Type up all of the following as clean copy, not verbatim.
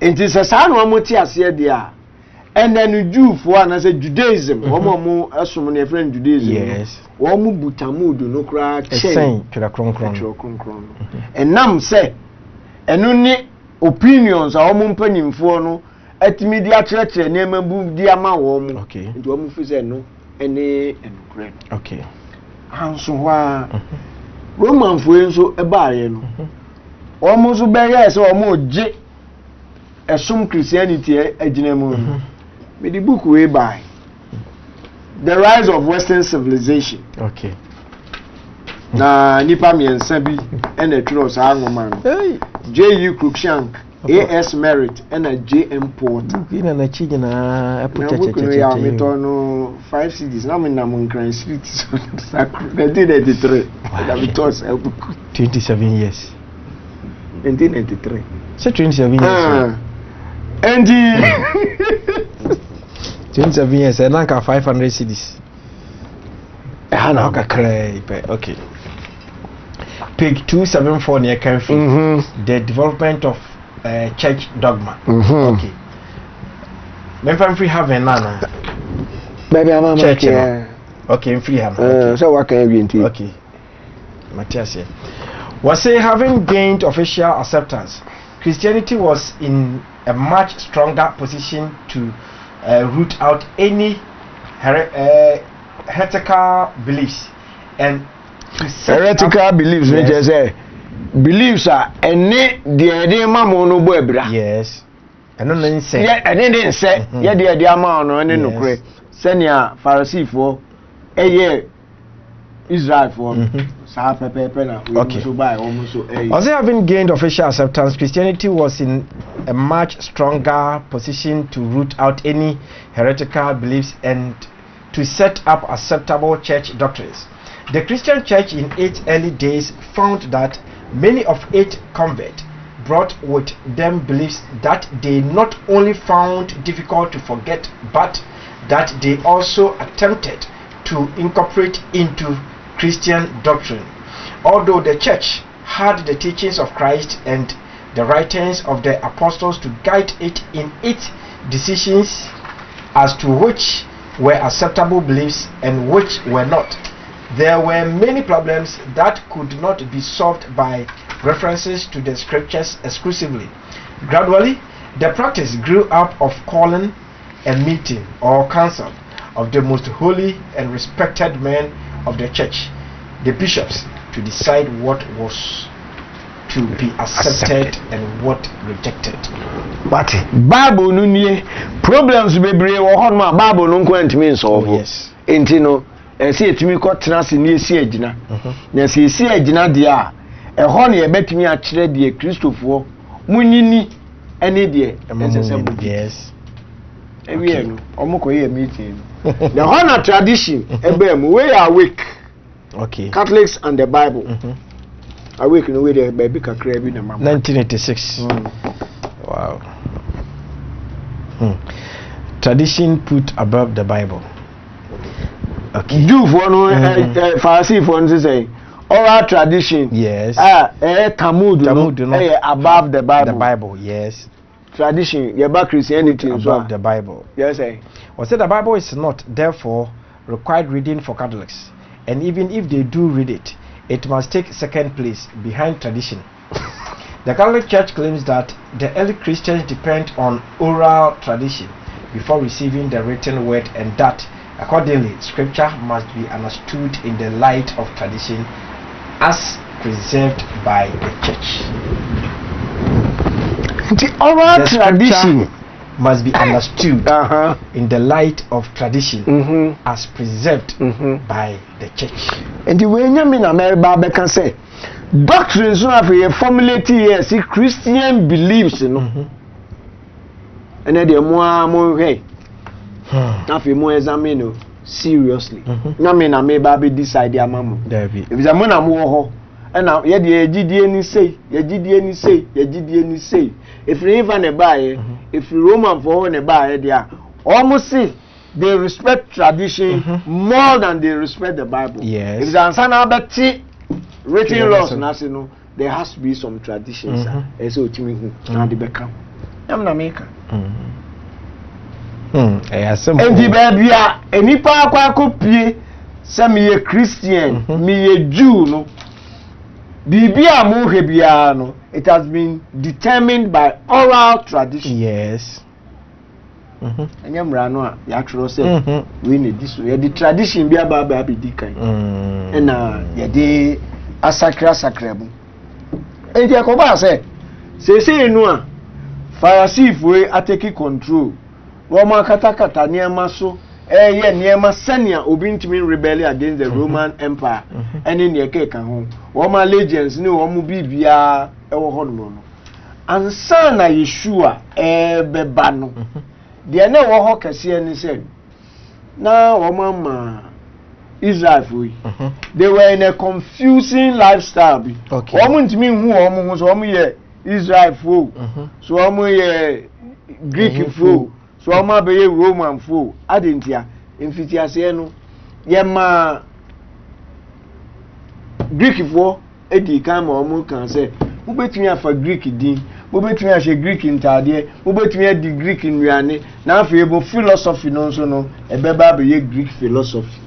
Enti se saa no amoti ase de a enen Jew for and say Judaism omo asum ne friend Judaism yes omo butamud no kra chen twera kronkron enam se enu ni opinions a omo mpanimfo no atimi di akyerɛkyerɛ nema bu di ama wo mu nti omo fi se no ene enkure okay anso wa Roman fo enso ebaaye no omo so bɛyɛ se omo gye esum Christianity aginamu me the book way by The Rise of Western Civilization okay na nipa miensa bi ena twiro saa ngoma no J.U. Cruikshank A.S. Merritt ena J.M. Porter ina na chi nyina apucha cha ya meto no 5 CDs na me na mon grand street so sacro 1993 that we toss a book 27 years 1993 so 27 years and 27 years and nanka 500 CDs na okay page 274 near Canfield the development of church dogma okay me free have nana baby I'm church okay free have so what can you do okay Matthias was say having gained official acceptance Christianity was in a much stronger position to root out any heretical beliefs and to heretical beliefs yes. Which say beliefs are any the mama no bo ebra yes and no say yeah and then say yeah the amount no any no kre senia Pharisee for Israel for okay. Also having gained official acceptance, Christianity was in a much stronger position to root out any heretical beliefs and to set up acceptable church doctrines. The Christian church in its early days found that many of its converts brought with them beliefs that they not only found difficult to forget, but that they also attempted to incorporate into Christian doctrine. Although the church had the teachings of Christ and the writings of the apostles to guide it in its decisions as to which were acceptable beliefs and which were not, there were many problems that could not be solved by references to the scriptures exclusively. Gradually, the practice grew up of calling a meeting or council of the most holy and respected men of the church, the bishops, to decide what was to be accepted and what rejected. But Bible no nie problems bebre wo ho no Bible no nko antimi solve. Yes. Enti no ese etimi ko tena se ne esi agina. Na se esi agina de a ho ne yebetimi a kire de Kristofo munyini ene de ensese bu. Yes. Ewie no omokoye meeting. The honor tradition ebem we are weak. Okay. Catholics and the Bible. Awake no way the baby kakra bi na mama. 1986. Wow. Tradition put above the Bible. Okay. Jew for no Pharisee for no say oral tradition. Yes. Talmud no above the Bible. The Bible, yes. Tradition, about Christianity above the Bible. Yes, I. Well, said the Bible is not therefore required reading for Catholics. And even if they do read it, it must take second place behind tradition. The Catholic Church claims that the early Christians depend on oral tradition before receiving the written word, and that accordingly scripture must be understood in the light of tradition as preserved by the church. The oral tradition must be understood in the light of tradition as preserved by the church. And the way Nyamina Mary can say doctrines have a formulated years Christian beliefs, you know. And then the more hey, if you more examine seriously. Nyamina Mary decide their mama. If it's a man more. And now ye GDA ni say, ye GDA ni say, ye GDA ni say. If you even buy, if you Roman for one buy there, almost see they respect tradition more than they respect the Bible. Yes. If the answer now written laws, no, there has to be some traditions as o timi hu na de beka am na meka enti bia enipa akwa kopie se me ye Christian me ye Jew no bibia mo hwe bia no it has been determined by oral tradition. Yes. Anyamra no a ya tworo se we need this we the tradition bia ba be di kan na ye de asakra bu enti akoba se no a Pharisee we atake control wo ma kata niema so ye niema sania obi ntimi rebel against the Roman Empire ene ne ke kan ho wo ma legends ni wo mu bibia e wo ho no ansa na Yeshua beba no de na wo ho kase ni se na wo ma Israel for they were in a confusing lifestyle bi wo mu ntimi hu wo mu so wo mu ye Israel for so wo mu ye Greek for so ama be ye Roman fo adentia emfiti ase no ye ma Greek fo edi kan ma omu kan se wo betumi afa Greek din wo betumi ahye Greek ntade wo betumi adi Greek nnuane na afa ebo philosophy no so no ebeba be ye Greek philosophy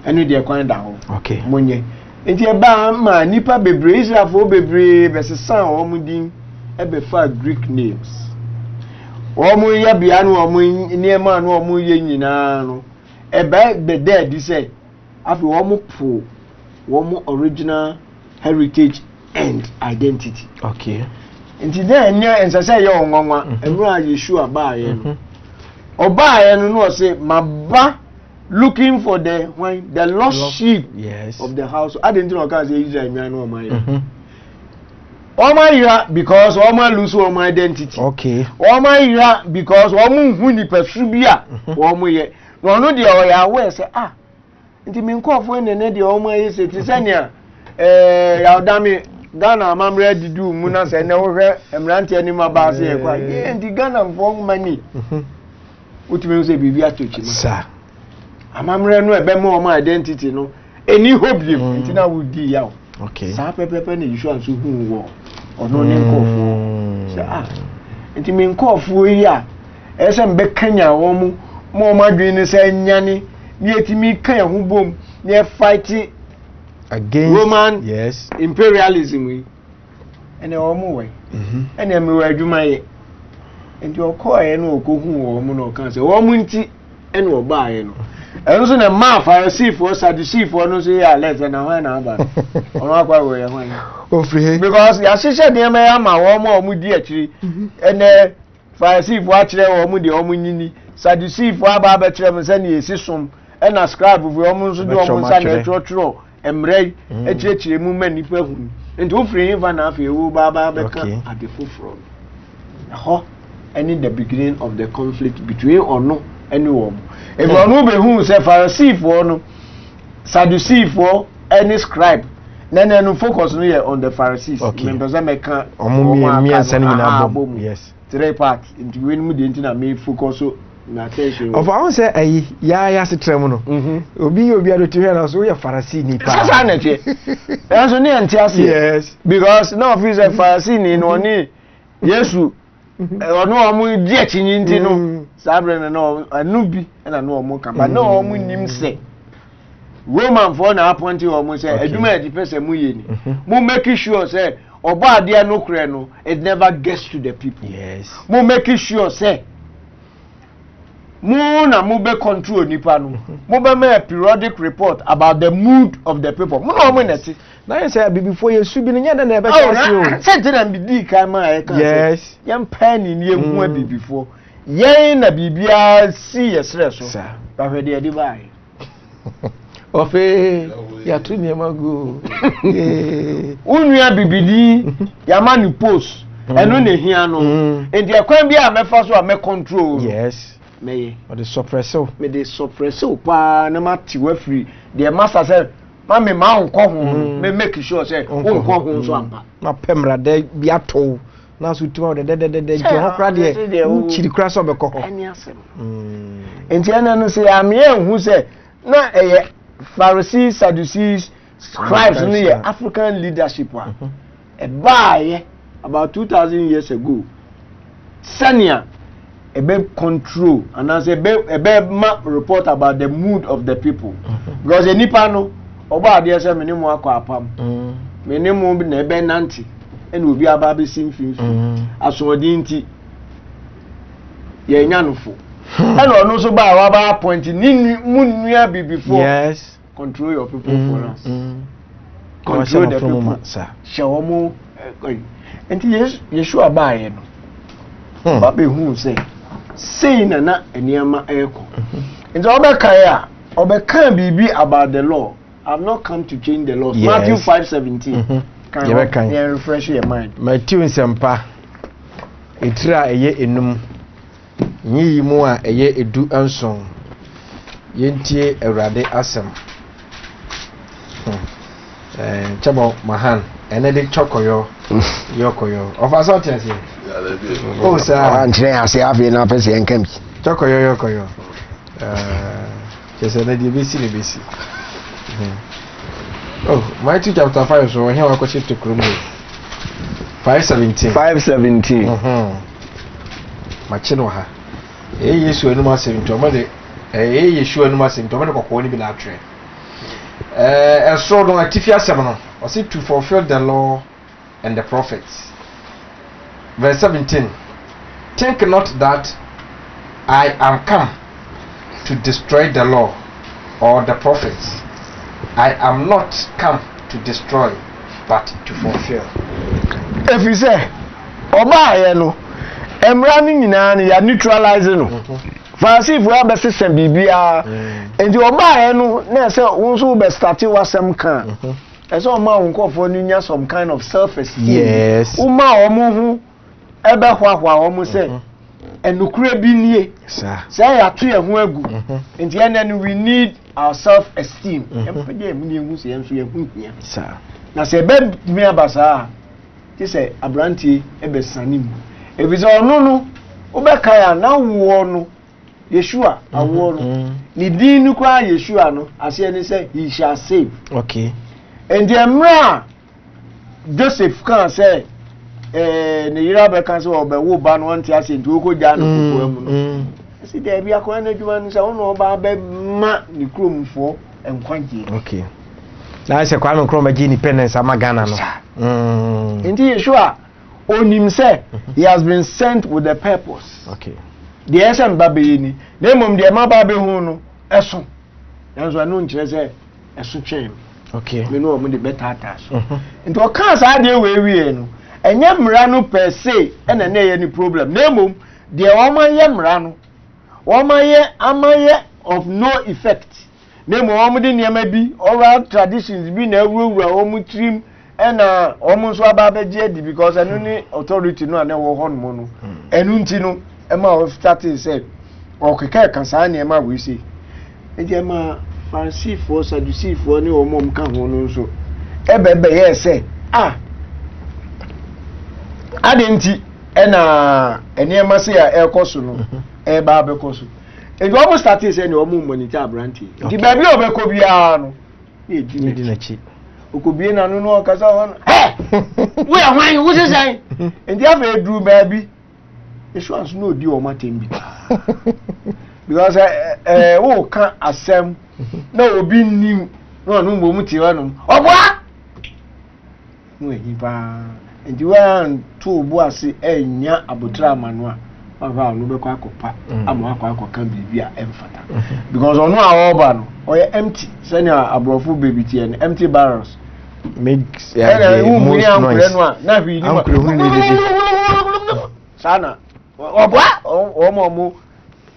enu de kwan da ho okay monye enti eba ma nipa bebre Israel fo bebre besesan omu din ebe fa Greek names omu ya bia no omu niema no omu ye nyina no ebe be dead say afi omu po omu original heritage and identity. Okay. Nti then nya ensase ye onwanwa enura Yeshua ba ye no oba ye no say maba looking for the lost sheep of the house. I didn't know can say Israel me no ma ye Oma ira because Oma lose Oma identity. Okay. Oma ira because Oma hu ni pesu bia Oma ye. No no de o ya we say nti me nkofo ne de Oma ye say tisania ya odami Ghana amamre didu mu na say ne wo hwe emrante ani ma ba say kwa. Ye nti Ghana mfo mani. Utime say bibia tochi ma. Sir. Amamre no ebe mo Oma identity no eni hobiem nti na wo di ya. Okay. Sa pepepe ni Yeshua so hu wo ono ne nkofo se nti me nkofo yi a ese mbe kanya wo mu mo madwen ni se nyane ni etimi kan ho bom ni fight against Roman imperialism wi ene wo mu we ene me wa adwuma ye nti okoye no okohu wo mu no kan se wo mu nti ene wo ba ye no eno so na ma Pharisee for Sadducee for no so ya let na ho na aba ono akwa we ye ho ofri because ya shisha de me ya ma wo mu di akiri ene Pharisee for akire wo mu de wo mu nyini Sadducee for aba ba kire me se na yesi som ena scribe for wo mu so de wo mu sa na trotro emre akire mu ma nipa hu nti ofri hin fa na afa ewu ba ka at the forefront ho any the beginning of the conflict between ono and wo if you no be who say Pharisee for no Sadducee for any scribe then no focus no here on the Pharisees remember say me kan me ansa ni na bom yes three parts into when mu dey na me focus so na attention of I say ayi ya setrem no obi ado to here so ya Pharisee ni pa sasa na tie enso ni antiase yes because no of you say Pharisee ni no ni Yesu ono omu di achinyi nti no sabre no anu bi na no omu kan ba no omu nim se Roman for na appoint omu say aduma e pese mu ye ni mu make sure say oba ade no kure no it never gets to the people yes mu make sure say mu na mu be control nipa no mu be make a periodic report about the mood of the people mu no omu neti na you say before you should be nya na be chance you say na be di kan ma e kan yes yam pani ni ehu abi before yen na bibia si yesre so ba hwe de bai ofe ya tu ni mago unua bibidi ya manu post enu ne hia no enti ekwan bia me fa so a me control yes me or the suppressor me the suppressor pa na ma ti wa free the master say ma me ma nko ho me make sure say nko ho so ampa ma pemra de bia to na so tuma de ho kra de chiri kra so be ko ho eni asem enti ana no say am ye hu say na Pharisees, Sadducees, scribes in the African leadership one. a buy about 2,000 years ago. Sanya a big control and as a big map report about the mood of the people. Because any panel oba there say minimum akwa apam. Minimum be na ebe nanti and will be about be seen things. Asodi nti ye nyanufo. And ono so ba wa ba point ni munua be before. Yes. Control your people for us. Control the people. Shawomo enti Yeshua ba ye no. Ba be hu say na eniema eko. Enti obeka bibi about the law. I've not come to change the law. Yes. Matthew 5:17. Can you refresh your mind? Matthew nsempa etira eye enum nyi mu a eye edu anson yentie Awurade asem. Chabo mahan enede chokoyo yokoyo ofasa tense. Oh sir, antre ase afi na pese enkam. Chokoyo yokoyo. Just enede besi. Oh, Matthew chapter 5 so here we go shift to Kromo 5:17. 5:17. Machino ha. Yesu enu ma 70 o ma de Yesu enu ma 70 o ma de kokko ni bi na atre. So don atifia asem no, o say to fulfill the law and the prophets. Verse 17. Think not that I am come to destroy the law or the prophets. I am not come to destroy, but to fulfill. If you say, Oba no, emra ni nyina ya neutralize no. Fancy if we have system bibia, and the Oba no, na say unso be start wasem kan. Eso oma unkofo ni nya some kind of self-esteem. Yes. Uma omo hu ebe hwahwa omo say enukure bi nie. Say ya to ehun agu. Nti enen we need our self-esteem. Empede mu ni ehun se enso ehun hia. Sir. Na se be mi abasa ti se abranti ebe sanim. Ebizo onu no obeka ya na wo no Yeshua awo no. Ni din nu kwa Yeshua no ase ni say he shall save. Okay. And the emra Joseph can say ne yira be kan say obe wo ba no anti ase nti oko ja no kuko emu no. See there be akwa na adwuma no say ono ba be ma ni kromfo enkwagye. Okay. Na say kwa me krom agi independence ama Ghana no. Nti Yeshua onim say he has been sent with a purpose. Okay. The SM babe ni na mom de ma babe hu no eso. Yanzo anu nkire say eso twem. Okay. Me no mo de better attach. Nti o kan sa de we no. Enye mra no per se na na ye ni problem. Na mom de o man ye mra no. O man ye amaye of no effect. Na mom o mo de niam bi oral traditions bi na awurawura o mu trim na o mo so aba beje di because anu ni authority no na wo ho no no. Enu nti no e ma o starting say o keke kan sa na e ma we say. E je ma Pharisee for Sadducee for ni o mom kan ho no so. Ebebe ye say adenti na eniema se ya ekoso no e ba bekoso e do almost start say ni o mu monitor abranti di ba bi obeko bia no e di na chi okobie na no no kasa ho we are hwan wo se say enti afa edru ba bi insurance no di o matem bi because wo kan asem na obi nim no no mo mu ti wa no obwa no ehi pa and you want to boase enya abotra manu a aba no be kwa akopa amo akwa bibia emfata because onu a oba no oye empty senior abrofo baby tie no empty barrels makes most noise na bi ni sana obwa omo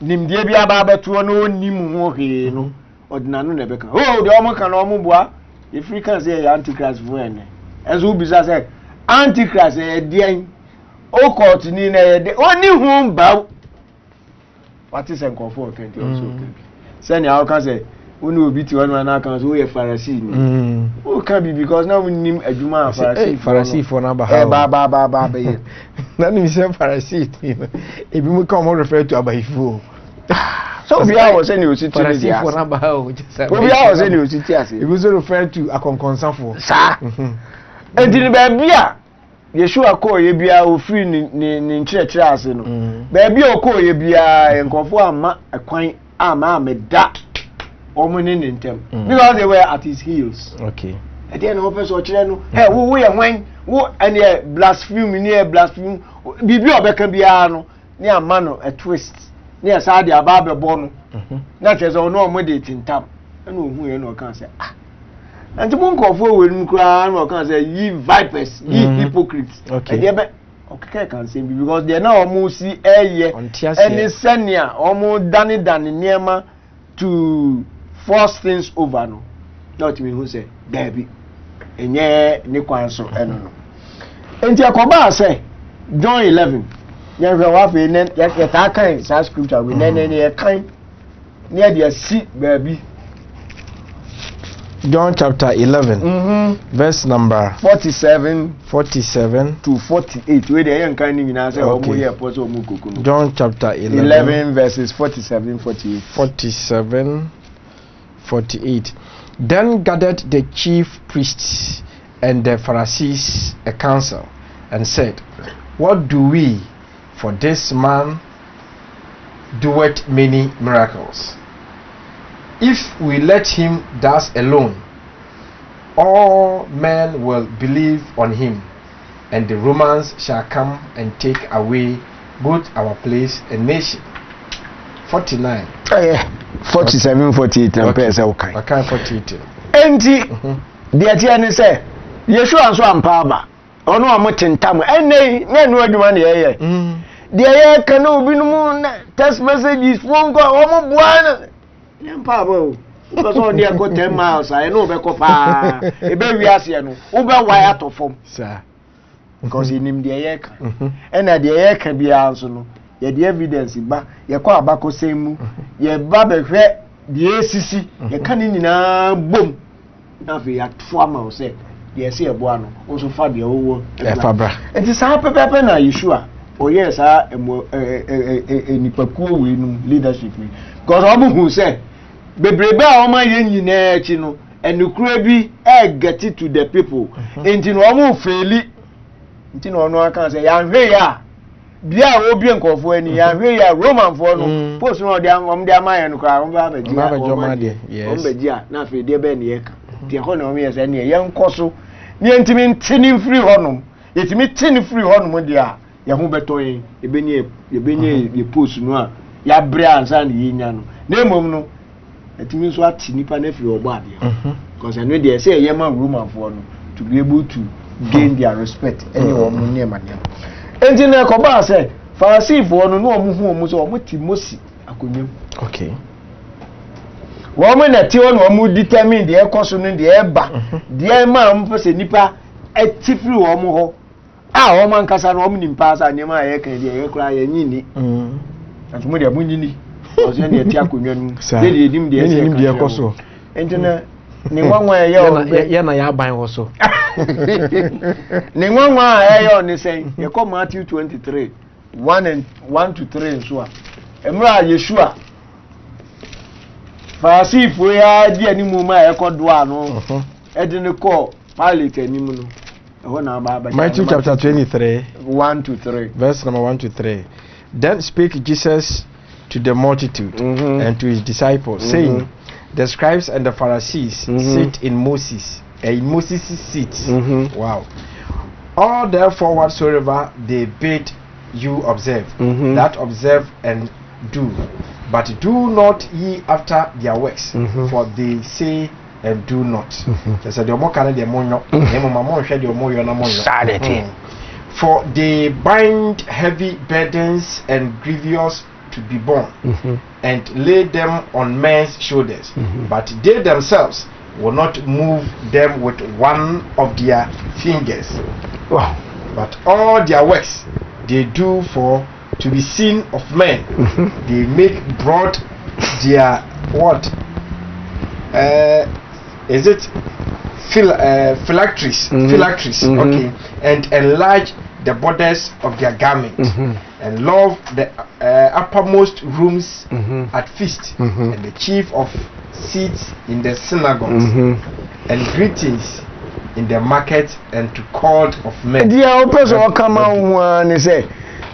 nimdie bi aba beto no nim ho he no odinanu na be kan de omo kan omo boa African say antichrist for ene enzo bisa say Antichrist edien o court ni na ede oni hu ba what is enkofo 20 also say how can say oni obi ti wonu na kan so we Pharisee ni o can be because now we nim adwuma Pharisee for na ba ba be na ni say Pharisee e bi mu come refer to abaifo so we are say ni o city Pharisee for na ba o we are say ni o city ase e bi so refer to akonkonsafo sa enti ni ba bia Yeshua ko ye bia ofiri ni nkyerɛkyerɛ ase no ba bia ko ye bia nkofo ama akwan ama ameda omo ne ntem because they were at his heels. Okay. At the end of person kyerɛ no hey wo ye hwan wo ene blaspheme ni blaspheme bibi obeka bia no ne ama no a twist ne asa de aba abɛbɔ no na kyerɛ sɛ ono omo de tintam ɛna ohu ye no kan sɛ ah and the monk of we no can say ye vipers, ye hypocrites. Okay. Okay, can say because they now almost see air any senior almost done niema to force things over no. Not me who say Debbie. And yeah, Nikwanso and no. And Jacoba say John 11. Yeah, we have in that kind of scripture we any kind near the sea baby. John chapter 11, verse number 47 to 48. Where the young kind of say, John chapter 11 verses 47, 48. 47, 48. Then gathered the chief priests and the Pharisees a council and said, what do we, for this man doeth many miracles? If we let him thus alone, all men will believe on him, and the Romans shall come and take away both our place and nation. 49. 47, 48. Okay. 48. Enti, the Atiani say, Yeshua and so ampaba. Ono amotintam. Ene, no adwuma na yeye. The yeye can obi no text messages, phone call, omo buana. Pabo, because on there go 10 miles, I know be pa. E be wiase no. Wo be wire to form. Sir. Because in him the air can. And the air can be also no. Ye the evidence ba, ye kwa abako semu. Ye ba be hwe the ACC, ye kan nyina bom. Na fe ya twama o say, ye say eboa no. Wo so fa de owo. E fabra. Enti sa pepepe na Yeshua. O yes a nipakuo we no leadership ni. Because omo hu say bebrebe a o ma ye nyina echi no enukura bi get it to the people enti no omo faili enti no ono aka say ya hwe ya bia obi nkofo ani ya hwe ya roman fo no post no de am de amaye no kwa ba ba ji yes ba a na fe de be ne ye ka de ho na o me say ne ye nkoso ne ntimi ntini free ho no yetimi tini free ho no mo de a ye ho beto yin ebenye ye post no a ya bre ansa ne yinya no na emom no etimi so ati nipa na free ogba ade because I know they say ye man roman for no to be able to gain their respect anyone no near man. Engineer Koba say Pharisee for no no hu omu so omu Timosi akonyem. Okay. Woman na ti on omu determine the ekoso no the eba the man omu pese nipa etifri omu ho a omu ankasa no omu nimpa sa nyema ye kan de ye kura ye nyini atumo de abunyini ozo na eti akonwa nu de edim de esi edim de ekoso engineer ni nwanwa ye na ya ban wo so ni nwanwa ye ni say ye come Matthew 23 1 to 3 so a emra Yeshua Pharisee fo ya di animu ma ye kodo ano edini ko Pilate animu no e ho na ba Matthew chapter 23 1 to 3 verse number 1 to 3. Then spake Jesus to the multitude and to his disciples, saying, the scribes and the Pharisees sit in Moses' seat. Wow. All therefore whatsoever they bid you observe, that observe and do. But do not ye after their works, for they say and do not. For they bind heavy burdens and grievous to be borne, and lay them on men's shoulders, but they themselves will not move them with one of their fingers. Wow. But all their works they do for to be seen of men. They make broad their what? Is it phylacteries? Phylacteries, okay, and enlarge the borders of their garments, and love the uppermost rooms at feast, and the chief of seats in the synagogues, and greetings in the market and to court of men. Dear person will come out and say,